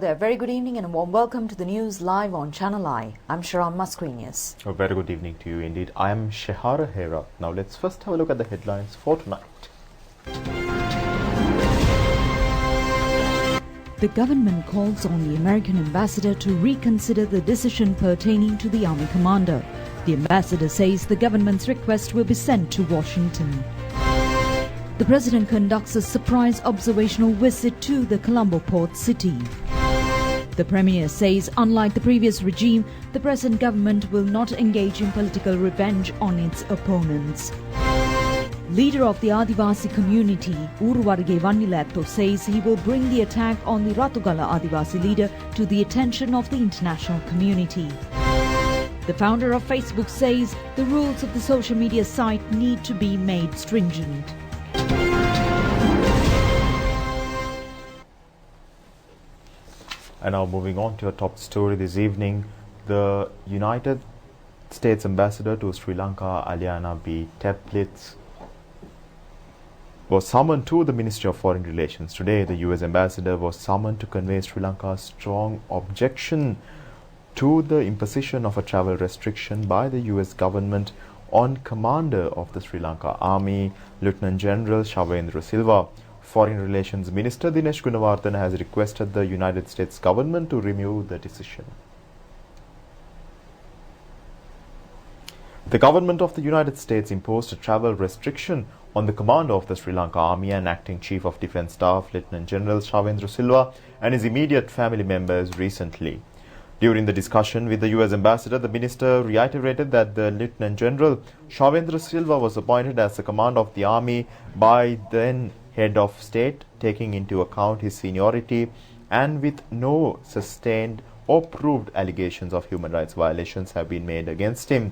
there, very good evening and a warm welcome to the news live on Channel I. I'm Sharon Masquinius. A very good evening to you indeed. I am Shehara Hera. Now let's first have a look at the headlines for tonight. The government calls on the American ambassador to reconsider the decision pertaining to the army commander. The ambassador says the government's request will be sent to Washington. The president conducts a surprise observational visit to the Colombo port city. The premier says, unlike the previous regime, the present government will not engage in political revenge on its opponents. Leader of the Adivasi community, Uruvarge Vannilatto, says he will bring the attack on the Ratugala Adivasi leader to the attention of the international community. The founder of Facebook says the rules of the social media site need to be made stringent. And now moving on to our top story this evening, the United States ambassador to Sri Lanka, Aliana B. Teplitz, was summoned to the Ministry of Foreign Relations. Today, the US ambassador was summoned to convey Sri Lanka's strong objection to the imposition of a travel restriction by the US government on Commander of the Sri Lanka Army, Lieutenant General Shavendra Silva. Foreign Relations Minister Dinesh Gunawardena has requested the United States government to review the decision. The government of the United States imposed a travel restriction on the commander of the Sri Lanka Army and Acting Chief of Defence Staff, Lieutenant General Shavendra Silva, and his immediate family members recently. During the discussion with the US ambassador, the minister reiterated that the Lieutenant General Shavendra Silva was appointed as the commander of the army by then head of state, taking into account his seniority and with no sustained or proved allegations of human rights violations have been made against him.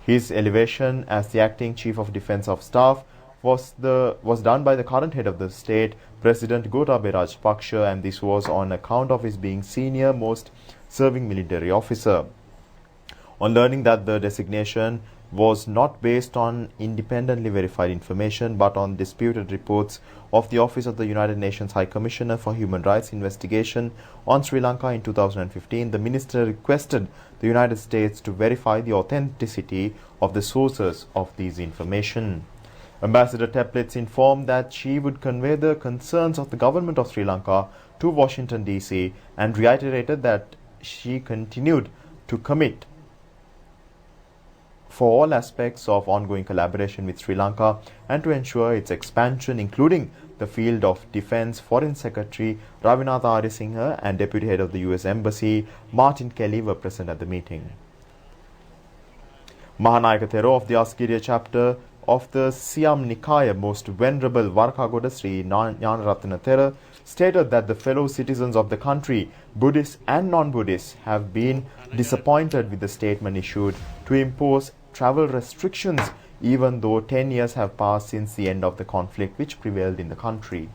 His elevation as the acting chief of defense of staff was done by the current head of the state, President Gotabaya Rajapaksa, and this was on account of his being senior most serving military officer. On learning that the designation was not based on independently verified information but on disputed reports of the Office of the United Nations High Commissioner for Human Rights investigation on Sri Lanka in 2015, the minister requested the United States to verify the authenticity of the sources of these information. Ambassador Teplitz informed that she would convey the concerns of the government of Sri Lanka to Washington, D.C. and reiterated that she continued to commit for all aspects of ongoing collaboration with Sri Lanka and to ensure its expansion, including the field of defense. Foreign Secretary Ravinatha Arisinghe and Deputy Head of the US Embassy Martin Kelly were present at the meeting. Mahanayaka Thero of the Asgiriya chapter of the Siam Nikaya, Most Venerable Varkagoda Sri Gnanaratana Thera, stated that the fellow citizens of the country, Buddhists and non-Buddhists, have been disappointed with the statement issued to impose travel restrictions even though 10 years have passed since the end of the conflict which prevailed in the country.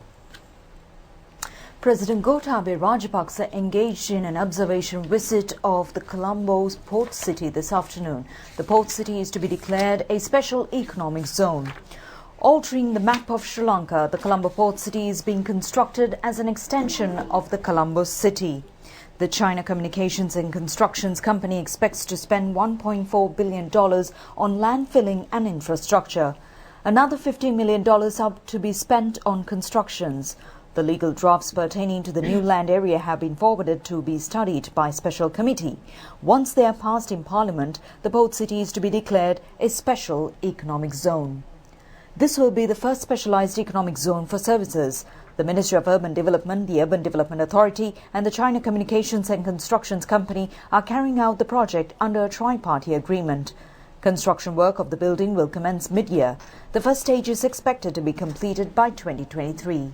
President Gotabaya Rajapaksa engaged in an observation visit of the Colombo's port city this afternoon. The port city is to be declared a special economic zone. Altering the map of Sri Lanka, the Colombo port city is being constructed as an extension of the Colombo city. The China Communications and Constructions Company expects to spend $1.4 billion on land filling and infrastructure. Another $50 million are to be spent on constructions. The legal drafts pertaining to the new land area have been forwarded to be studied by special committee. Once they are passed in Parliament, the port city is to be declared a special economic zone. This will be the first specialized economic zone for services. The Ministry of Urban Development, the Urban Development Authority and the China Communications and Constructions Company are carrying out the project under a tri-party agreement. Construction work of the building will commence mid-year. The first stage is expected to be completed by 2023.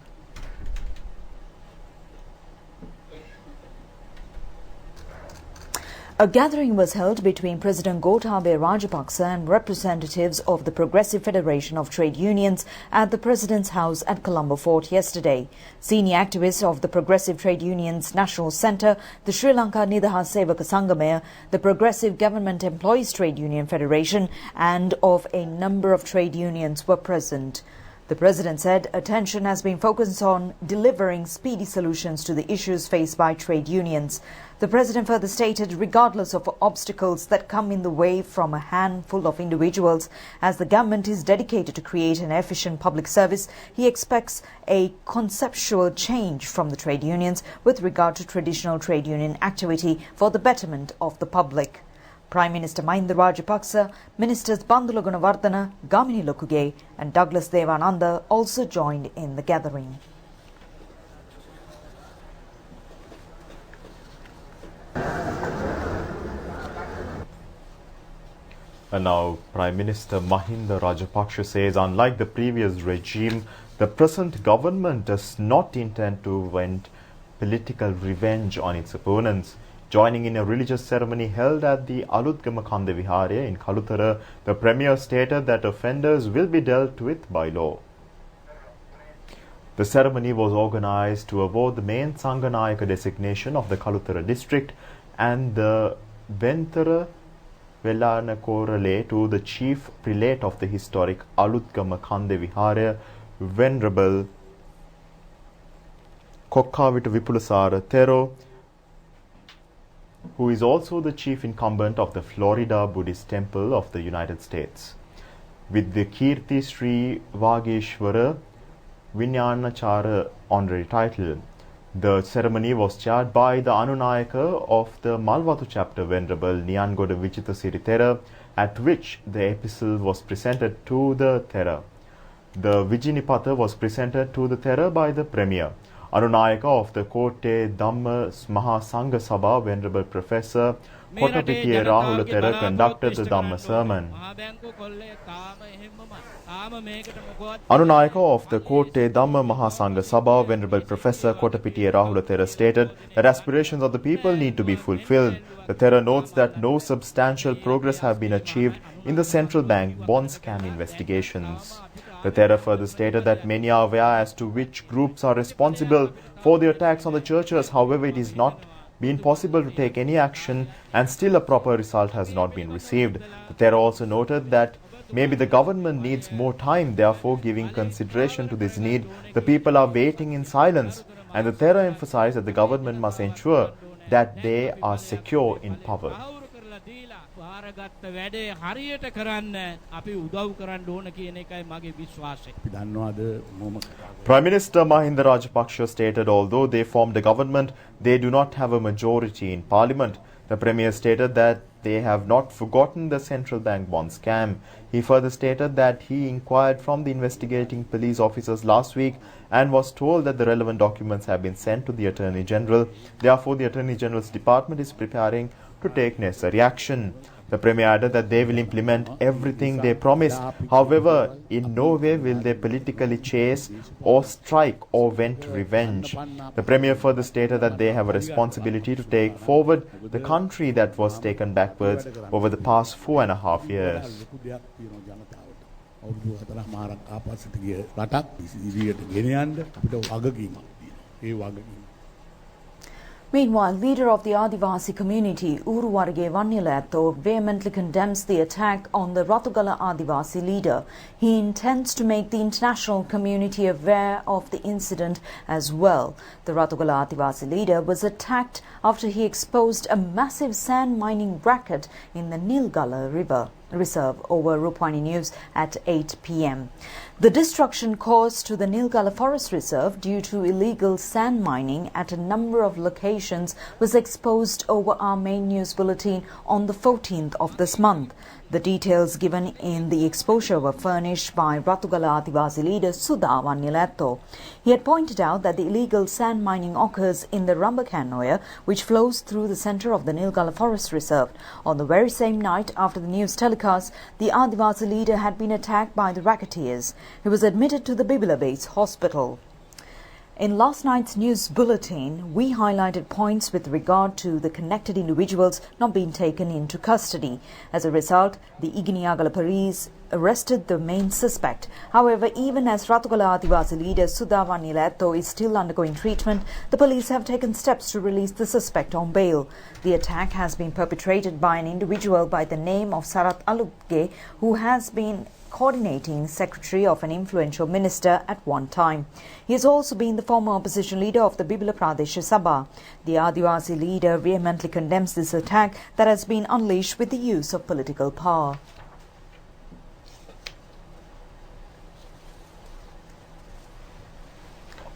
A gathering was held between President Gotabaya Rajapaksa and representatives of the Progressive Federation of Trade Unions at the President's house at Colombo Fort yesterday. Senior activists of the Progressive Trade Unions National Centre, the Sri Lanka Nidahas Sevaka Sangamaya, the Progressive Government Employees Trade Union Federation and of a number of trade unions were present. The President said attention has been focused on delivering speedy solutions to the issues faced by trade unions. The President further stated, regardless of obstacles that come in the way from a handful of individuals, as the government is dedicated to create an efficient public service, he expects a conceptual change from the trade unions with regard to traditional trade union activity for the betterment of the public. Prime Minister Mahinda Rajapaksa, Ministers Bandula Gunawardena, Gamini Lokuge and Douglas Devananda also joined in the gathering. And now, Prime Minister Mahinda Rajapaksa says, unlike the previous regime, the present government does not intend to vent political revenge on its opponents. Joining in a religious ceremony held at the Alutgama Kande Vihare in Kalutara, the Premier stated that offenders will be dealt with by law. The ceremony was organized to award the main Sanganayaka designation of the Kalutara district and the Ventara Velana Korale to the chief prelate of the historic Alutgama Kande Vihare, Venerable Kokkavita Vipulasara Thero, who is also the chief incumbent of the Florida Buddhist Temple of the United States. With the Kirti Sri Vageshwara Vinyanachara honorary title, the ceremony was chaired by the Anunayaka of the Malwatu chapter, Venerable Niyangoda Vichitasiri Thera, at which the epistle was presented to the Thera. The Vijinipata was presented to the Thera by the Premier. Anunayaka of the Kote Dhamma Mahasangha Sabha, Venerable Professor Kotapitiya Rahula Thera conducted the Dhamma sermon. Anunayaka of the Kote Dhamma Mahasangha Sabha, Venerable Professor Kotapitiya Rahula Thera stated that aspirations of the people need to be fulfilled. The Thera notes that no substantial progress have been achieved in the central bank bond scam investigations. The Thera further stated that many are aware as to which groups are responsible for the attacks on the churches. However, it is not been possible to take any action and still a proper result has not been received. The Thera also noted that maybe the government needs more time, therefore giving consideration to this need, the people are waiting in silence. And the Thera emphasized that the government must ensure that they are secure in power. Prime Minister Mahinda Rajapaksa stated although they formed a government, they do not have a majority in parliament. The Premier stated that they have not forgotten the central bank bond scam. He further stated that he inquired from the investigating police officers last week and was told that the relevant documents have been sent to the Attorney General. Therefore, the Attorney General's department is preparing to take necessary action. The Premier added that they will implement everything they promised. However, in no way will they politically chase or strike or vent revenge. The Premier further stated that they have a responsibility to take forward the country that was taken backwards over the past 4.5 years. Meanwhile, leader of the Adivasi community, Uruwarge Vannilatho, vehemently condemns the attack on the Ratugala Adivasi leader. He intends to make the international community aware of the incident as well. The Ratugala Adivasi leader was attacked after he exposed a massive sand mining racket in the Nilgala River Reserve over Rupavahini News at 8 p.m. The destruction caused to the Nilgala Forest Reserve due to illegal sand mining at a number of locations was exposed over our main news bulletin on the 14th of this month. The details given in the exposure were furnished by Ratugala Adivasi leader Sudha Vannilatho. He had pointed out that the illegal sand mining occurs in the Rambakanoya, which flows through the centre of the Nilgala Forest Reserve. On the very same night after the news telecast, the Adivasi leader had been attacked by the racketeers. He was admitted to the Bibila Base Hospital. In last night's news bulletin, we highlighted points with regard to the connected individuals not being taken into custody. As a result, the Iginiagala police arrested the main suspect. However, even as Ratugala Adivasi leader Sudha Vannilatho is still undergoing treatment, the police have taken steps to release the suspect on bail. The attack has been perpetrated by an individual by the name of Sarat Alupge, who has been coordinating secretary of an influential minister at one time. He has also been the former opposition leader of the Bibila Pradesh Sabha. The Adivasi leader vehemently condemns this attack that has been unleashed with the use of political power.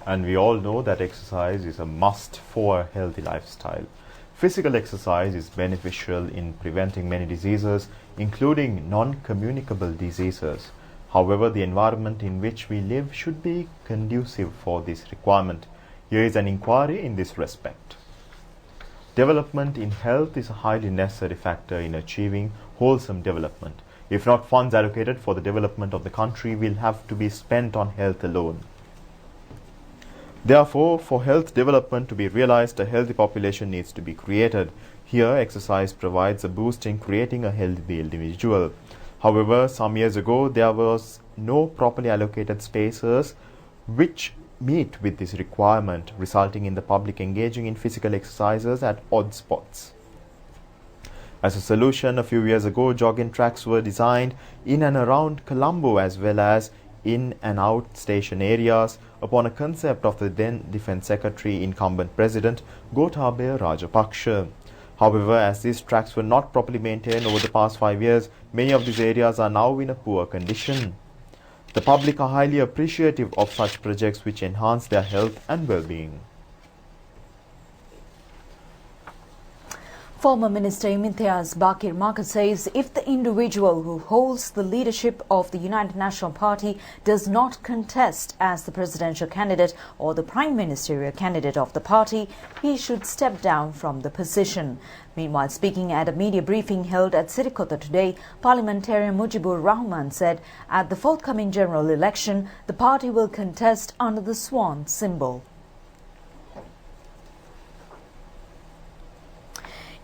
And we all know that exercise is a must for a healthy lifestyle. Physical exercise is beneficial in preventing many diseases, including non-communicable diseases. However, the environment in which we live should be conducive for this requirement. Here is an inquiry in this respect. Development in health is a highly necessary factor in achieving wholesome development. If not, funds allocated for the development of the country will have to be spent on health alone. Therefore, for health development to be realized, a healthy population needs to be created. Here, exercise provides a boost in creating a healthy individual. However, some years ago, there was no properly allocated spaces which meet with this requirement, resulting in the public engaging in physical exercises at odd spots. As a solution, a few years ago, jogging tracks were designed in and around Colombo as well as in and out station areas upon a concept of the then Defence Secretary, incumbent President Gotabaya Rajapaksa. However, as these tracks were not properly maintained over the past 5 years, many of these areas are now in a poor condition. The public are highly appreciative of such projects which enhance their health and well-being. Former Minister Imtiaz Bakir Market says if the individual who holds the leadership of the United National Party does not contest as the presidential candidate or the prime ministerial candidate of the party, he should step down from the position. Meanwhile, speaking at a media briefing held at Sirikota today, parliamentarian Mujibur Rahman said at the forthcoming general election, the party will contest under the swan symbol.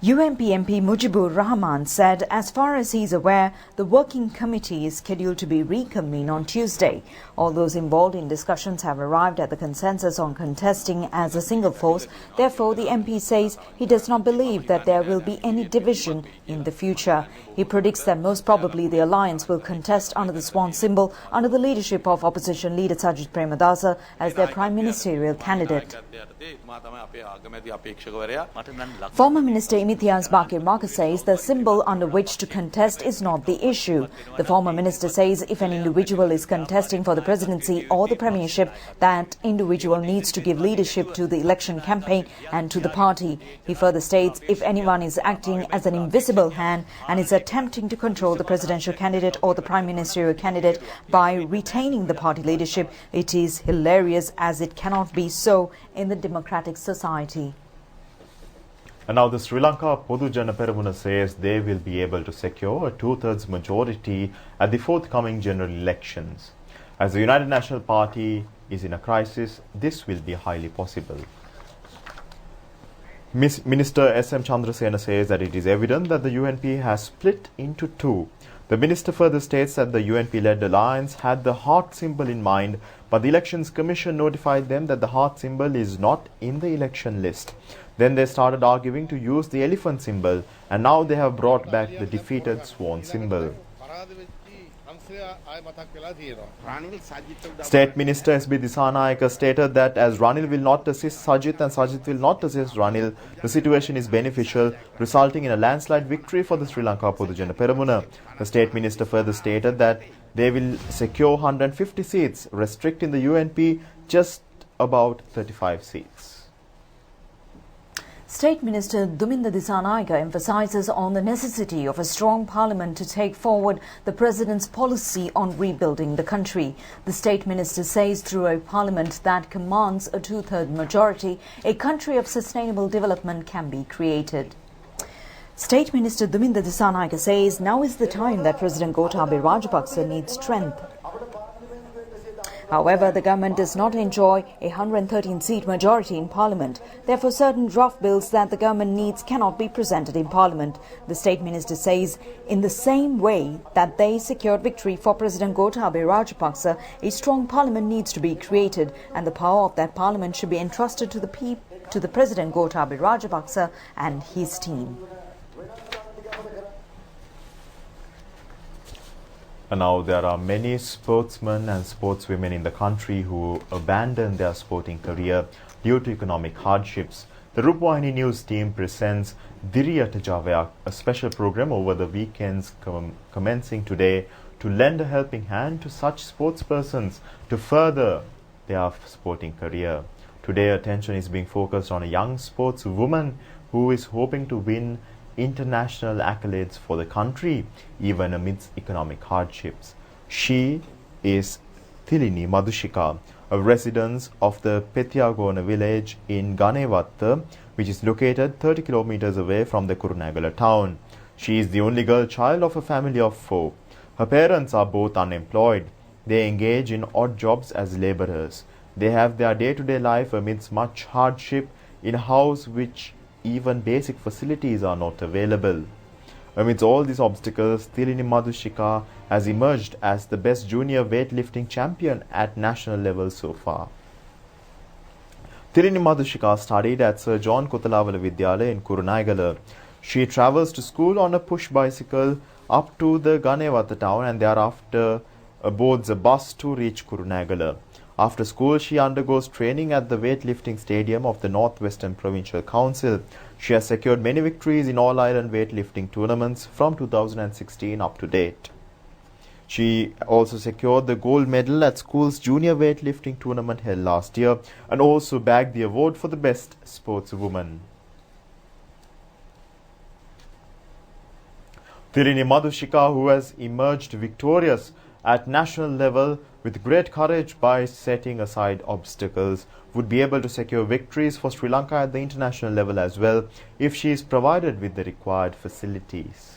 UNP MP Mujibur Rahman said as far as he is aware, the working committee is scheduled to be reconvened on Tuesday. All those involved in discussions have arrived at the consensus on contesting as a single force. Therefore, the MP says he does not believe that there will be any division in the future. He predicts that most probably the alliance will contest under the swan symbol under the leadership of opposition leader Sajid Premadasa as their prime ministerial candidate. Former Minister Imtiaz Bakir Market says the symbol under which to contest is not the issue. The former minister says if an individual is contesting for the presidency or the premiership, that individual needs to give leadership to the election campaign and to the party. He further states if anyone is acting as an invisible hand and is attempting to control the presidential candidate or the prime ministerial candidate by retaining the party leadership, it is hilarious as it cannot be so in the democratic society. And now the Sri Lanka Podu Jana Peramuna says they will be able to secure a two-thirds majority at the forthcoming general elections. As the United National Party is in a crisis, this will be highly possible. Minister S.M. Chandrasena says that it is evident that the UNP has split into two. The minister further states that the UNP-led alliance had the heart symbol in mind, but the Elections Commission notified them that the heart symbol is not in the election list. Then they started arguing to use the elephant symbol, and now they have brought back the defeated swan symbol. State Minister S.B. Disanayake stated that as Ranil will not assist Sajid and Sajid will not assist Ranil, the situation is beneficial, resulting in a landslide victory for the Sri Lanka Podu Jana Peramuna. The State Minister further stated that they will secure 150 seats, restricting the UNP just about 35 seats. State Minister Duminda Disanayake emphasizes on the necessity of a strong parliament to take forward the president's policy on rebuilding the country. The state minister says through a parliament that commands a two-thirds majority, a country of sustainable development can be created. State Minister Duminda Disanayake says now is the time that President Gotabaya Rajapaksa needs strength. However, the government does not enjoy a 113-seat majority in Parliament. Therefore, certain draft bills that the government needs cannot be presented in Parliament. The State Minister says, in the same way that they secured victory for President Gotabaya Rajapaksa, a strong Parliament needs to be created, and the power of that Parliament should be entrusted to the President Gotabaya Rajapaksa and his team. And now there are many sportsmen and sportswomen in the country who abandon their sporting career due to economic hardships. The Rupavahini news team presents Diriyata Javaya, a special program over the weekends commencing today to lend a helping hand to such sportspersons to further their sporting career. Today attention is being focused on a young sportswoman who is hoping to win international accolades for the country, even amidst economic hardships. She is Thilini Madhu Shekhar, a resident of the Petiyagona village in Ganevatta, which is located 30 kilometers away from the Kurunegala town. She is the only girl child of a family of 4. Her parents are both unemployed. They engage in odd jobs as laborers. They have their day-to-day life amidst much hardship in a house which even basic facilities are not available. Amidst all these obstacles, Thilini Madhu Shekhar has emerged as the best junior weightlifting champion at national level so far. Thilini Madhu Shekhar studied at Sir John Kotalawala Vidyalaya in Kurunegala. She travels to school on a push bicycle up to the Ganevatta town and thereafter boards a bus to reach Kurunegala. After school, she undergoes training at the weightlifting stadium of the Northwestern Provincial Council. She has secured many victories in all-Ireland weightlifting tournaments from 2016 up to date. She also secured the gold medal at school's junior weightlifting tournament held last year and also bagged the award for the best sportswoman. Thilini Madhu Shekhar, who has emerged victorious at national level with great courage by setting aside obstacles, would be able to secure victories for Sri Lanka at the international level as well if she is provided with the required facilities.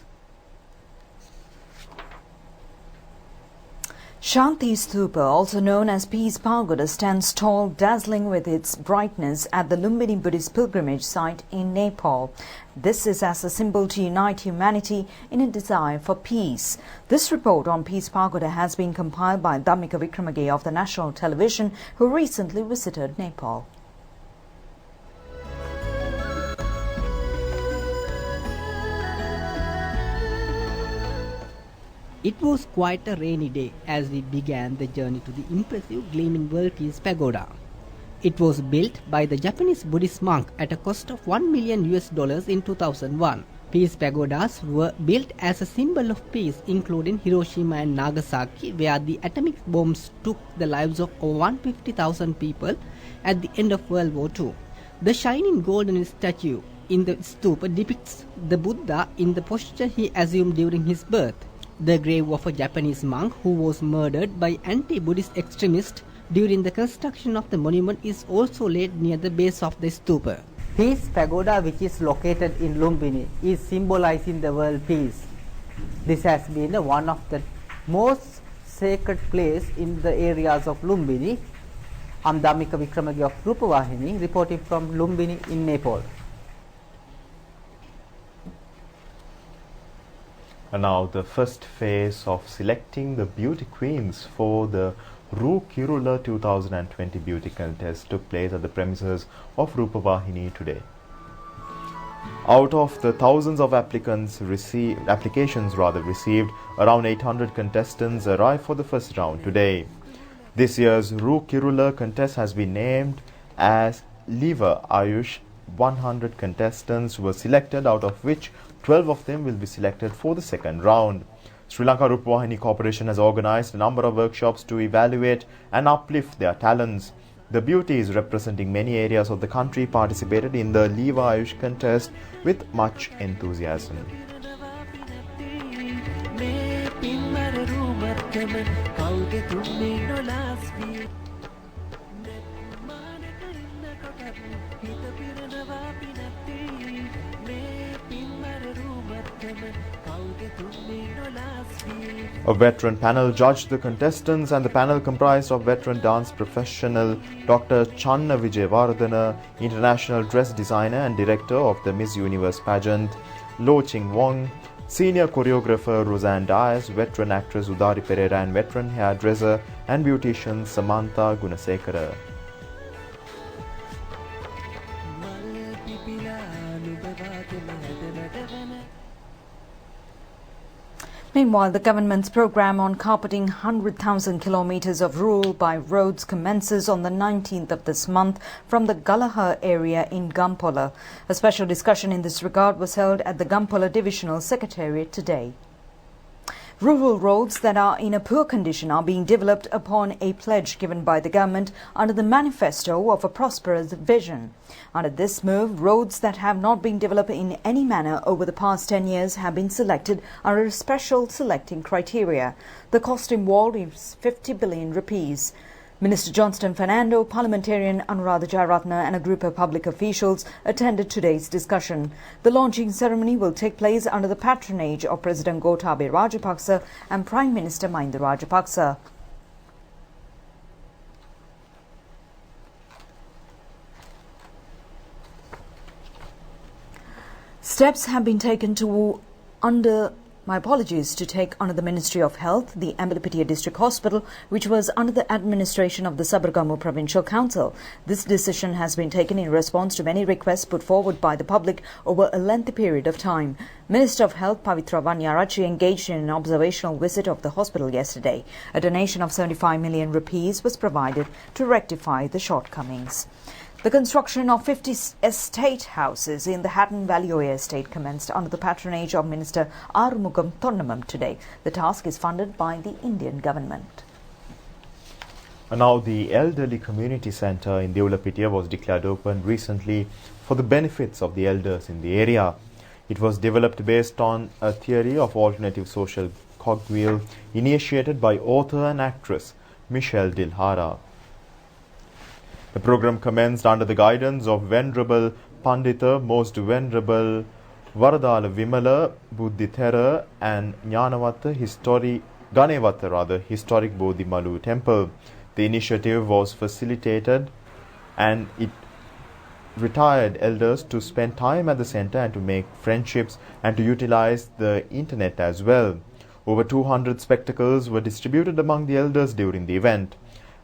Shanti Stupa, also known as Peace Pagoda, stands tall, dazzling with its brightness at the Lumbini Buddhist pilgrimage site in Nepal. This is as a symbol to unite humanity in a desire for peace. This report on Peace Pagoda has been compiled by Dhammika Wickremege of the National Television, who recently visited Nepal. It was quite a rainy day as we began the journey to the impressive gleaming World Peace Pagoda. It was built by the Japanese Buddhist monk at a cost of $1 million in 2001. Peace pagodas were built as a symbol of peace, including Hiroshima and Nagasaki, where the atomic bombs took the lives of over 150,000 people at the end of World War II. The shining golden statue in the stupa depicts the Buddha in the posture he assumed during his birth. The grave of a Japanese monk who was murdered by anti-Buddhist extremists during the construction of the monument is also laid near the base of the stupa. Peace Pagoda, which is located in Lumbini, is symbolizing the world peace. This has been one of the most sacred place in the areas of Lumbini. I'm Dhammika Wickremege of Rupavahini, reporting from Lumbini in Nepal. And now the first phase of selecting the beauty queens for the Kirula 2020 beauty contest took place at the premises of Rupavahini today. Out of the thousands of applications received, around 800 contestants arrived for the first round today. This year's Kirula contest has been named as Liva Ayush. 100 contestants were selected, out of which 12 of them will be selected for the second round. Sri Lanka Rupavahini Corporation has organized a number of workshops to evaluate and uplift their talents. The beauties representing many areas of the country participated in the Liva Ayush contest with much enthusiasm. A veteran panel judged the contestants, and the panel comprised of veteran dance professional Dr. Channa Vijayawardena, international dress designer and director of the Miss Universe pageant, Lo Ching Wong, senior choreographer Roseanne Dias, veteran actress Udari Pereira, and veteran hairdresser and beautician Samantha Gunasekara. Meanwhile, the government's program on carpeting 100,000 kilometers of rural by roads commences on the 19th of this month from the Galahar area in Gampola. A special discussion in this regard was held at the Gampola Divisional Secretariat today. Rural roads that are in a poor condition are being developed upon a pledge given by the government under the manifesto of a prosperous vision. Under this move, roads that have not been developed in any manner over the past 10 years have been selected under a special selecting criteria. The cost involved is 50 billion rupees. Minister Johnston Fernando, parliamentarian Anuradha Jayaratna and a group of public officials attended today's discussion. The launching ceremony will take place under the patronage of President Gotabaya Rajapaksa and Prime Minister Mahinda Rajapaksa. Steps have been taken to under the Ministry of Health, the Ambalapitia District Hospital, which was under the administration of the Sabaragamu Provincial Council. This decision has been taken in response to many requests put forward by the public over a lengthy period of time. Minister of Health Pavitra Vanyarachi engaged in an observational visit of the hospital yesterday. A donation of 75 million rupees was provided to rectify the shortcomings. The construction of 50 estate houses in the Hatton Valley estate commenced under the patronage of Minister Arumugam Thonnamam today. The task is funded by the Indian government. And now the Elderly Community Centre in Devulapitia was declared open recently for the benefits of the elders in the area. It was developed based on a theory of alternative social cogwheel initiated by author and actress Michelle Dilhara. The program commenced under the guidance of Venerable Pandita, Most Venerable Varadala Vimala Buddhithera and Ganewata Historic Bodhi Malu Temple. The initiative was facilitated and it retired elders to spend time at the centre and to make friendships and to utilize the internet as well. Over 200 spectacles were distributed among the elders during the event.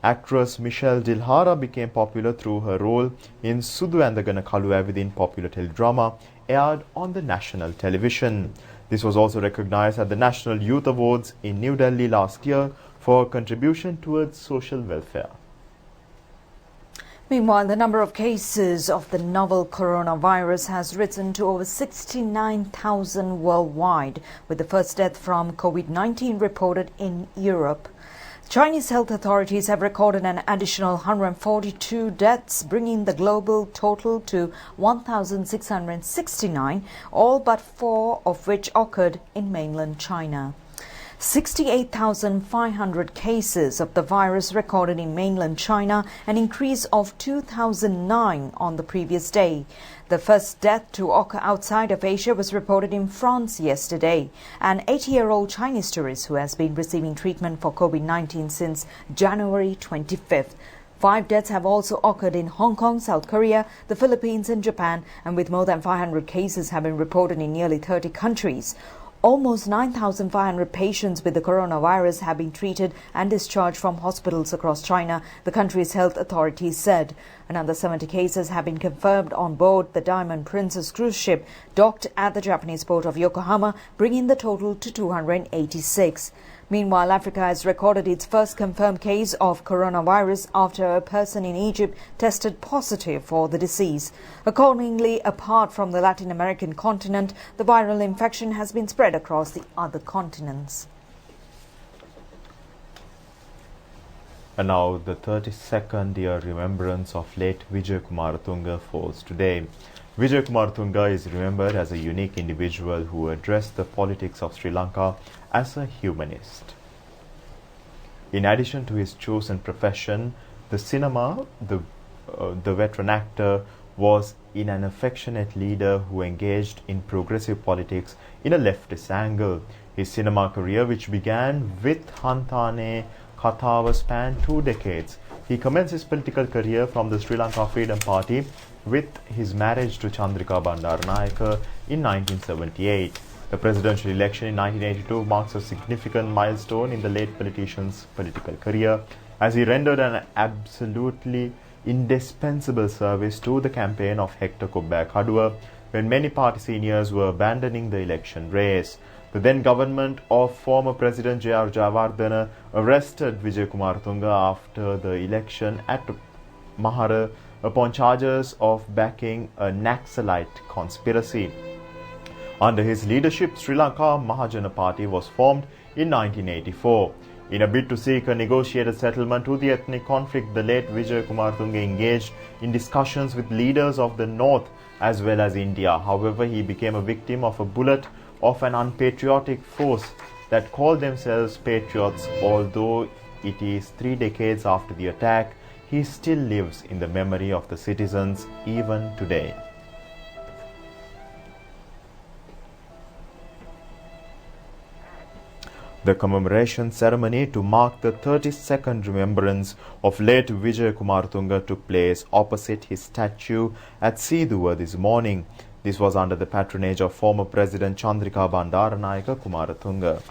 Actress Michelle Dilhara became popular through her role in Sudu Andagana Kaluwa within popular teledrama aired on the national television. This was also recognized at the National Youth Awards in New Delhi last year for contribution towards social welfare. Meanwhile, the number of cases of the novel coronavirus has risen to over 69,000 worldwide, with the first death from COVID-19 reported in Europe. Chinese health authorities have recorded an additional 142 deaths, bringing the global total to 1,669, all but 4 of which occurred in mainland China. 68,500 cases of the virus recorded in mainland China, an increase of 2,009 on the previous day. The first death to occur outside of Asia was reported in France yesterday. An 80-year-old Chinese tourist who has been receiving treatment for COVID-19 since January 25th. 5 deaths have also occurred in Hong Kong, South Korea, the Philippines and Japan, and with more than 500 cases have been reported in nearly 30 countries. Almost 9,500 patients with the coronavirus have been treated and discharged from hospitals across China, the country's health authorities said. Another 70 cases have been confirmed on board the Diamond Princess cruise ship docked at the Japanese port of Yokohama, bringing the total to 286. Meanwhile, Africa has recorded its first confirmed case of coronavirus after a person in Egypt tested positive for the disease. Accordingly, apart from the Latin American continent, the viral infection has been spread across the other continents. And now the 32nd year remembrance of late Vijay Kumar falls today. Vijay Kumar is remembered as a unique individual who addressed the politics of Sri Lanka as a humanist. In addition to his chosen profession, the cinema, the veteran actor was an affectionate leader who engaged in progressive politics in a leftist angle. His cinema career, which began with Hantane Kathawa, spanned 2 decades. He commenced his political career from the Sri Lanka Freedom Party with his marriage to Chandrika Bandaranaike in 1978. The presidential election in 1982 marks a significant milestone in the late politician's political career, as he rendered an absolutely indispensable service to the campaign of Hector Kobbaya Kaduwa when many party seniors were abandoning the election race. The then government of former President J.R. Jayawardena arrested Vijay Kumar after the election at Mahara upon charges of backing a Naxalite conspiracy. Under his leadership, Sri Lanka Mahajana Party was formed in 1984. In a bid to seek a negotiated settlement to the ethnic conflict, the late Vijay Kumar engaged in discussions with leaders of the North as well as India. However, he became a victim of a bullet of an unpatriotic force that called themselves patriots. Although it is 3 decades after the attack, he still lives in the memory of the citizens even today. The commemoration ceremony to mark the 32nd remembrance of late Vijay Kumar took place opposite his statue at Seeduwa this morning. This was under the patronage of former President Chandrika Bandaranayake Kumaratunga.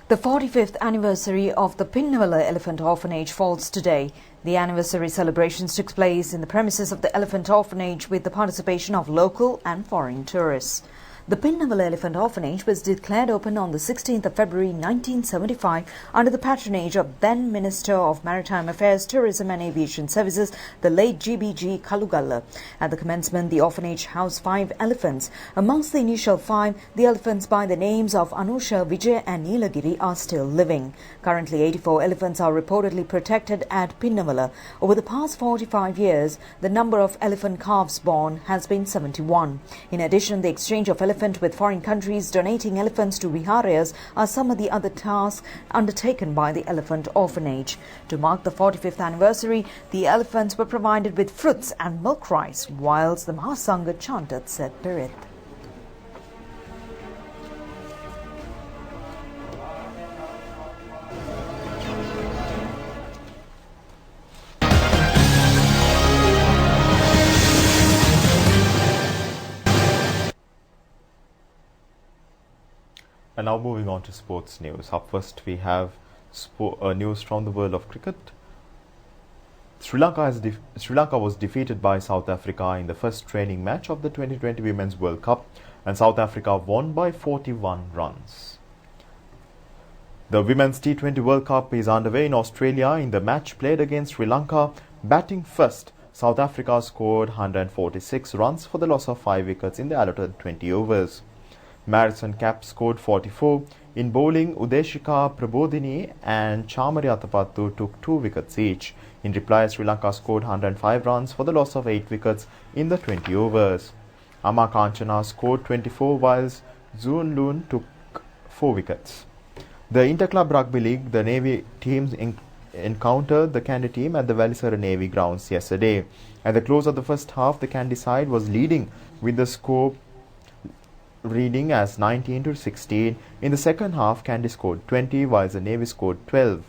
The 45th anniversary of the Pinnawala Elephant Orphanage falls today. The anniversary celebrations took place in the premises of the Elephant Orphanage with the participation of local and foreign tourists. The Pinnawala Elephant Orphanage was declared open on the 16th of February 1975 under the patronage of then Minister of Maritime Affairs, Tourism and Aviation Services, the late GBG Kalugalla. At the commencement, the orphanage housed 5 elephants. Amongst the initial 5, the elephants by the names of Anusha, Vijay and Nilagiri are still living. Currently, 84 elephants are reportedly protected at Pinnawala. Over the past 45 years, the number of elephant calves born has been 71. In addition, the exchange of elephant with foreign countries donating elephants to viharas are some of the other tasks undertaken by the Elephant Orphanage. To mark the 45th anniversary, the elephants were provided with fruits and milk rice, whilst the Mahasangha chanted Set Pirit. And now moving on to sports news. Up first we have news from the world of cricket. Sri Lanka was defeated by South Africa in the first training match of the 2020 Women's World Cup, and South Africa won by 41 runs. The Women's T20 World Cup is underway in Australia. In the match played against Sri Lanka, batting first, South Africa scored 146 runs for the loss of 5 wickets in the allotted 20 overs. Madison Cap scored 44. In bowling, Udeshika Prabodhini and Chamari Atapattu took 2 wickets each. In reply, Sri Lanka scored 105 runs for the loss of 8 wickets in the 20 overs. Ama Kanchana scored 24 whilst Zoon Loon took 4 wickets. The Interclub Rugby League, the Navy teams encountered the Kandy team at the Valisara Navy grounds yesterday. At the close of the first half, the Kandy side was leading with the score reading as 19-16. In the second half, Kandy scored 20 whilst the Navy scored 12.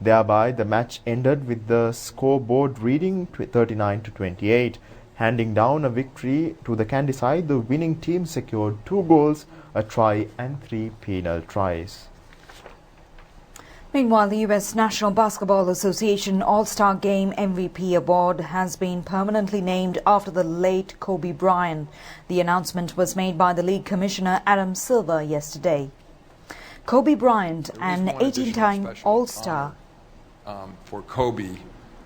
Thereby, the match ended with the scoreboard reading 39-28. Handing down a victory to the Kandy side, the winning team secured 2 goals, a try and 3 penal tries. Meanwhile, the U.S. National Basketball Association All-Star Game MVP award has been permanently named after the late Kobe Bryant. The announcement was made by the league commissioner Adam Silver yesterday. Kobe Bryant, an 18-time All-Star. For Kobe,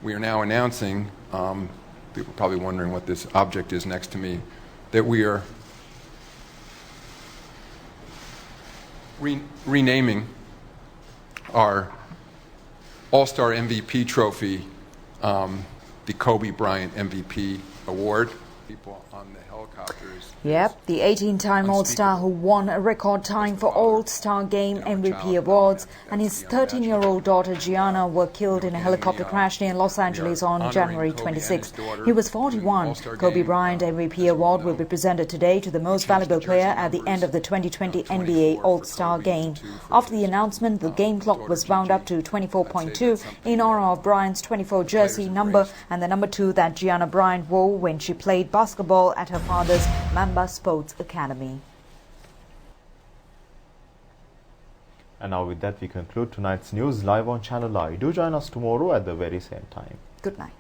we are now announcing, people are probably wondering what this object is next to me, that we are renaming our All-Star MVP trophy, the Kobe Bryant MVP Award. People on the helicopters. Yep, the 18-time All-Star who won a record time for All-Star Game MVP awards and his 13-year-old daughter Gianna were killed in a helicopter crash near Los Angeles on January 26. He was 41. Kobe Bryant MVP award will be presented today to the most valuable player at the end of the 2020 NBA All-Star Game. After the announcement, the game clock was wound up to 24.2 in honor of Bryant's 24 jersey number and the number 2 that Gianna Bryant wore when she played basketball at her father's Mamba Sports Academy. And now with that we conclude tonight's news live on Channel I. Do join us tomorrow at the very same time. Good night.